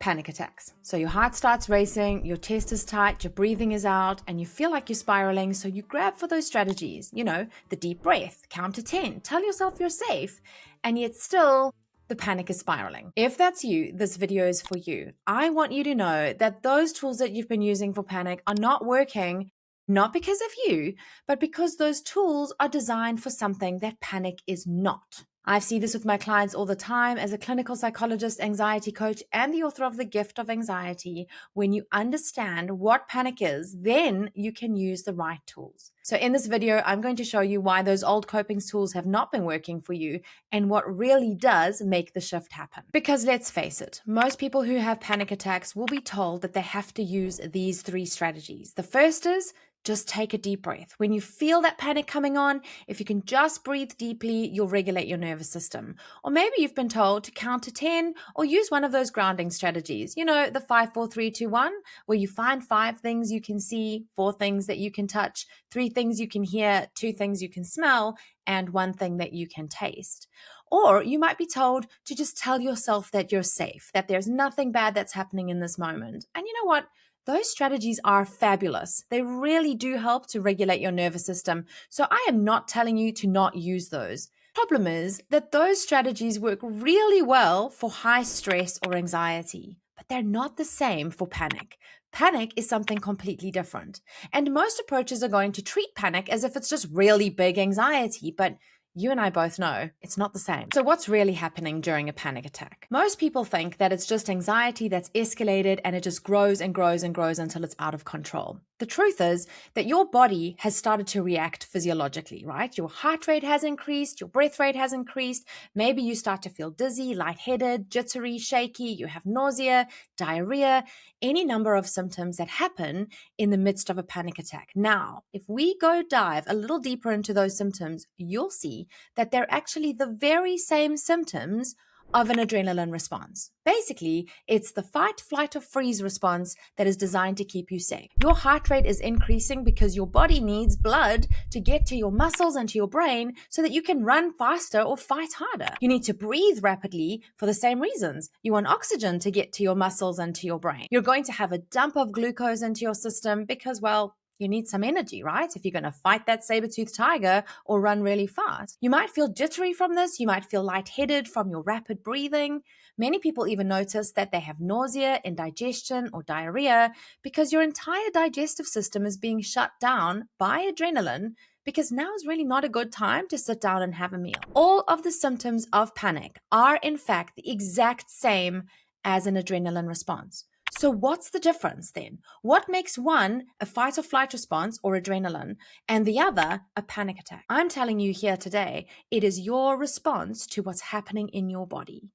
Panic attacks. So your heart starts racing, your chest is tight, your breathing is out, and you feel like you're spiraling. So you grab for those strategies, the deep breath, count to 10, tell yourself you're safe, and yet still the panic is spiraling. If that's you, this video is for you. I want you to know that those tools that you've been using for panic are not working, not because of you, but because those tools are designed for something that panic is not. I see this with my clients all the time as a clinical psychologist, anxiety coach, and the author of The Gift of Anxiety. When you understand what panic is, then you can use the right tools. So in this video, I'm going to show you why those old coping tools have not been working for you and what really does make the shift happen. Because let's face it, most people who have panic attacks will be told that they have to use these 3 strategies. The first is just take a deep breath. When you feel that panic coming on, if you can just breathe deeply, you'll regulate your nervous system. Or maybe you've been told to count to 10 or use one of those grounding strategies. The 5, 4, 3, 2, 1, where you find 5 things you can see, 4 things that you can touch, 3 things you can hear, 2 things you can smell, and 1 thing that you can taste. Or you might be told to just tell yourself that you're safe, that there's nothing bad that's happening in this moment. And you know what? Those strategies are fabulous. They really do help to regulate your nervous system. So I am not telling you to not use those. Problem is that those strategies work really well for high stress or anxiety, but they're not the same for panic. Panic is something completely different. And most approaches are going to treat panic as if it's just really big anxiety, but you and I both know it's not the same. So what's really happening during a panic attack? Most people think that it's just anxiety that's escalated and it just grows and grows and grows until it's out of control. The truth is that your body has started to react physiologically, right? Your heart rate has increased, your breath rate has increased. Maybe you start to feel dizzy, lightheaded, jittery, shaky, you have nausea, diarrhea, any number of symptoms that happen in the midst of a panic attack. Now, if we go dive a little deeper into those symptoms, you'll see that they're actually the very same symptoms of an adrenaline response. Basically, it's the fight, flight, or freeze response that is designed to keep you safe. Your heart rate is increasing because your body needs blood to get to your muscles and to your brain so that you can run faster or fight harder. You need to breathe rapidly for the same reasons. You want oxygen to get to your muscles and to your brain. You're going to have a dump of glucose into your system because, well, you need some energy, right? If you're going to fight that saber-toothed tiger or run really fast. You might feel jittery from this. You might feel lightheaded from your rapid breathing. Many people even notice that they have nausea, indigestion, or diarrhea because your entire digestive system is being shut down by adrenaline because now is really not a good time to sit down and have a meal. All of the symptoms of panic are in fact the exact same as an adrenaline response. So what's the difference then? What makes one a fight or flight response or adrenaline and the other a panic attack? I'm telling you here today, it is your response to what's happening in your body.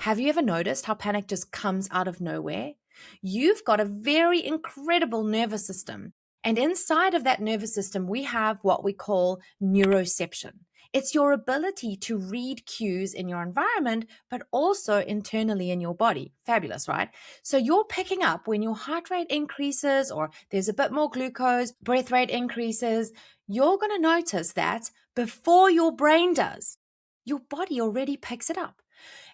Have you ever noticed how panic just comes out of nowhere? You've got a very incredible nervous system. And inside of that nervous system, we have what we call neuroception. It's your ability to read cues in your environment, but also internally in your body. Fabulous, right? So you're picking up when your heart rate increases or there's a bit more glucose, breath rate increases, you're going to notice that before your brain does. Your body already picks it up.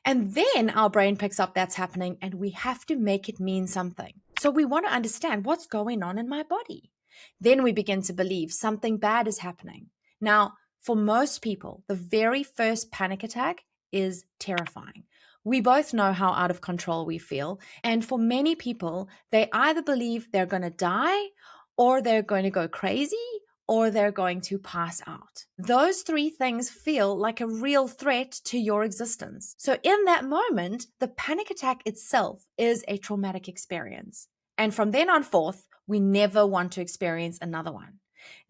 And then our brain picks up that's happening and we have to make it mean something. So we want to understand what's going on in my body. Then we begin to believe something bad is happening. Now, for most people, the very first panic attack is terrifying. We both know how out of control we feel. And for many people, they either believe they're going to die or they're going to go crazy or they're going to pass out. Those 3 things feel like a real threat to your existence. So in that moment, the panic attack itself is a traumatic experience. And from then on forth, we never want to experience another one.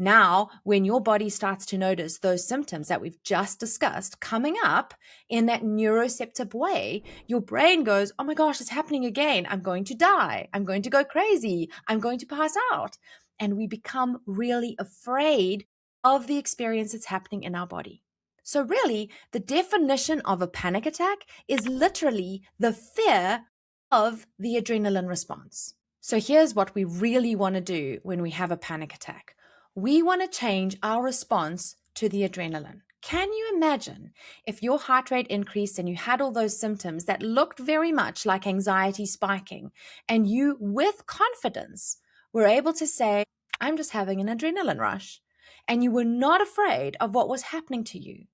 Now, when your body starts to notice those symptoms that we've just discussed coming up in that neuroceptive way, your brain goes, oh my gosh, it's happening again. I'm going to die. I'm going to go crazy. I'm going to pass out. And we become really afraid of the experience that's happening in our body. So really, the definition of a panic attack is literally the fear of the adrenaline response. So here's what we really want to do when we have a panic attack. We want to change our response to the adrenaline. Can you imagine if your heart rate increased and you had all those symptoms that looked very much like anxiety spiking, and you, with confidence, were able to say, I'm just having an adrenaline rush, and you were not afraid of what was happening to you?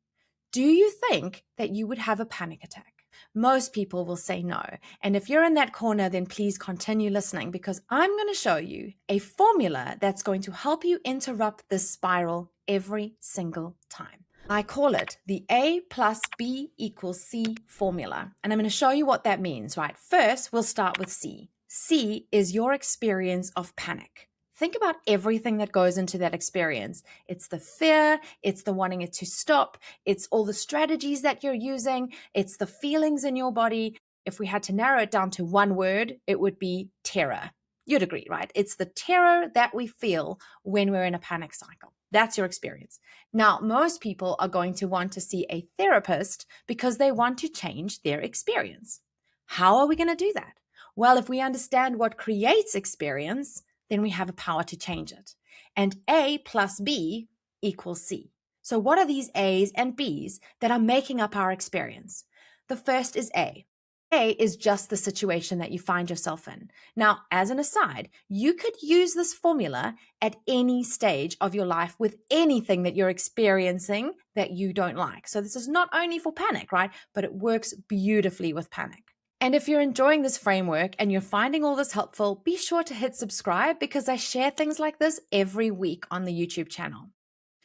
Do you think that you would have a panic attack? Most people will say no. And if you're in that corner, then please continue listening, because I'm going to show you a formula that's going to help you interrupt this spiral every single time. I call it the A+B = C formula. And I'm going to show you what that means, right? First, we'll start with C. C is your experience of panic. Think about everything that goes into that experience. It's the fear, it's the wanting it to stop, it's all the strategies that you're using, it's the feelings in your body. If we had to narrow it down to one word, it would be terror. You'd agree, right? It's the terror that we feel when we're in a panic cycle. That's your experience. Now, most people are going to want to see a therapist because they want to change their experience. How are we going to do that? Well, if we understand what creates experience, then we have a power to change it. And A+B = C. So what are these A's and B's that are making up our experience? The first is A. A is just the situation that you find yourself in. Now, as an aside, you could use this formula at any stage of your life with anything that you're experiencing that you don't like. So this is not only for panic, right? But it works beautifully with panic. And if you're enjoying this framework and you're finding all this helpful, be sure to hit subscribe, because I share things like this every week on the YouTube channel.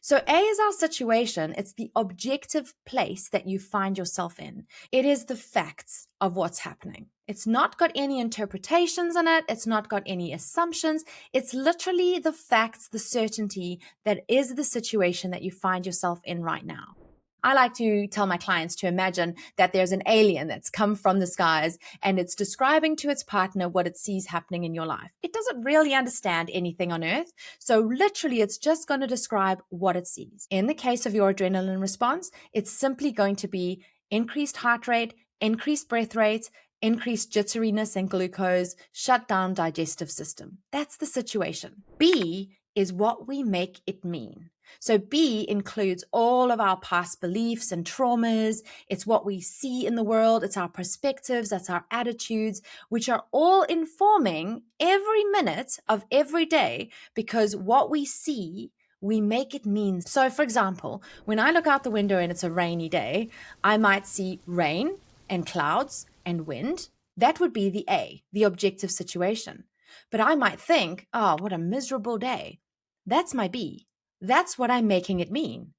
So A is our situation. It's the objective place that you find yourself in. It is the facts of what's happening. It's not got any interpretations in it. It's not got any assumptions. It's literally the facts, the certainty that is the situation that you find yourself in right now. I like to tell my clients to imagine that there's an alien that's come from the skies and it's describing to its partner what it sees happening in your life. It doesn't really understand anything on Earth, so literally it's just going to describe what it sees. In the case of your adrenaline response, it's simply going to be increased heart rate, increased breath rates, increased jitteriness and glucose, shut down digestive system. That's the situation. B is what we make it mean. So B includes all of our past beliefs and traumas. It's what we see in the world. It's our perspectives. That's our attitudes, which are all informing every minute of every day, because what we see, we make it mean. So for example, when I look out the window and it's a rainy day, I might see rain and clouds and wind. That would be the A, the objective situation. But I might think, oh, what a miserable day. That's my B. That's what I'm making it mean.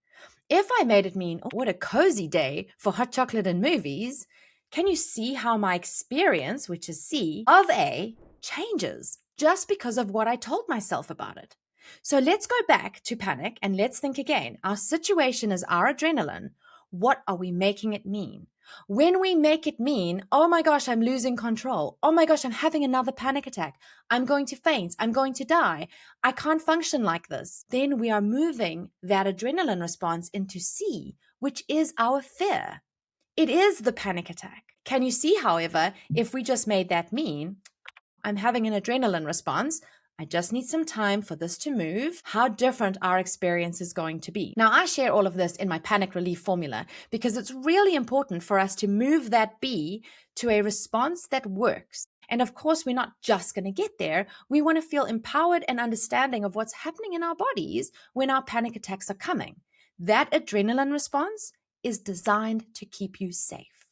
If I made it mean, oh, what a cozy day for hot chocolate and movies, can you see how my experience, which is C, of A, changes just because of what I told myself about it? So let's go back to panic and let's think again. Our situation is our adrenaline. What are we making it mean? When we make it mean, oh my gosh, I'm losing control. Oh my gosh, I'm having another panic attack. I'm going to faint. I'm going to die. I can't function like this. Then we are moving that adrenaline response into C, which is our fear. It is the panic attack. Can you see, however, if we just made that mean, I'm having an adrenaline response, I just need some time for this to move, how different our experience is going to be. Now, I share all of this in my panic relief formula because it's really important for us to move that B to a response that works. And of course, we're not just going to get there. We want to feel empowered and understanding of what's happening in our bodies when our panic attacks are coming. That adrenaline response is designed to keep you safe.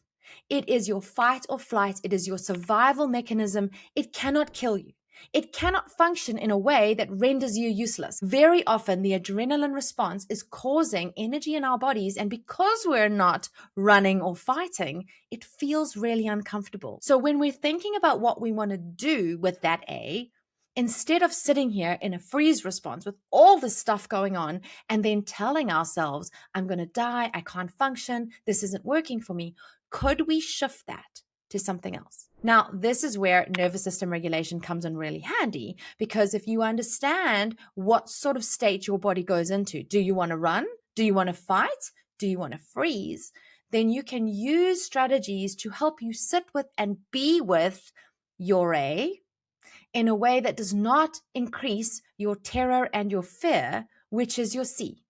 It is your fight or flight. It is your survival mechanism. It cannot kill you. It cannot function in a way that renders you useless. Very often, the adrenaline response is causing energy in our bodies, and because we're not running or fighting, it feels really uncomfortable. So when we're thinking about what we want to do with that A, instead of sitting here in a freeze response with all this stuff going on and then telling ourselves, I'm going to die, I can't function, this isn't working for me, could we shift that to something else? Now, this is where nervous system regulation comes in really handy, because if you understand what sort of state your body goes into, do you want to run? Do you want to fight? Do you want to freeze? Then you can use strategies to help you sit with and be with your A in a way that does not increase your terror and your fear, which is your C.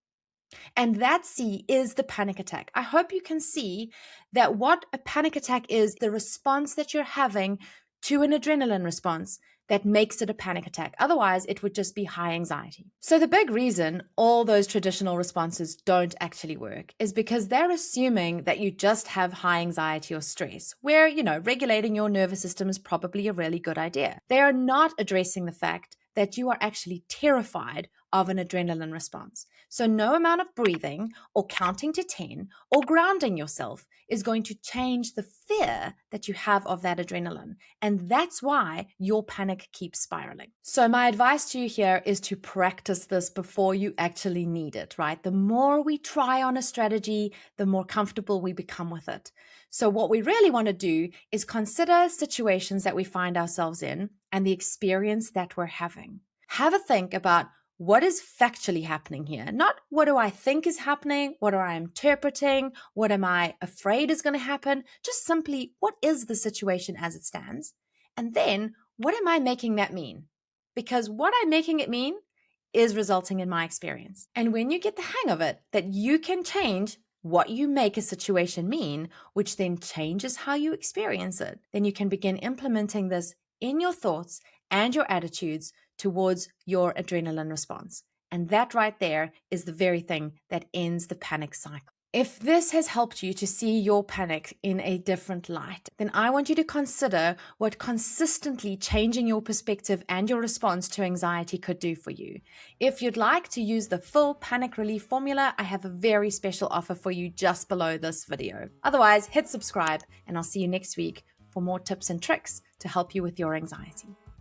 And that C is the panic attack. I hope you can see that what a panic attack is the response that you're having to an adrenaline response that makes it a panic attack. Otherwise, it would just be high anxiety. So the big reason all those traditional responses don't actually work is because they're assuming that you just have high anxiety or stress, where, regulating your nervous system is probably a really good idea. They are not addressing the fact that you are actually terrified of an adrenaline response. So no amount of breathing or counting to 10 or grounding yourself is going to change the fear that you have of that adrenaline. And that's why your panic keeps spiraling. So my advice to you here is to practice this before you actually need it, right? The more we try on a strategy, the more comfortable we become with it. So what we really want to do is consider situations that we find ourselves in and the experience that we're having. Have a think about what is factually happening here? Not what do I think is happening? What am I interpreting? What am I afraid is going to happen? Just simply, what is the situation as it stands? And then, what am I making that mean? Because what I'm making it mean is resulting in my experience. And when you get the hang of it, that you can change what you make a situation mean, which then changes how you experience it, then you can begin implementing this in your thoughts and your attitudes towards your adrenaline response. And that right there is the very thing that ends the panic cycle. If this has helped you to see your panic in a different light, then I want you to consider what consistently changing your perspective and your response to anxiety could do for you. If you'd like to use the full panic relief formula, I have a very special offer for you just below this video. Otherwise, hit subscribe and I'll see you next week for more tips and tricks to help you with your anxiety.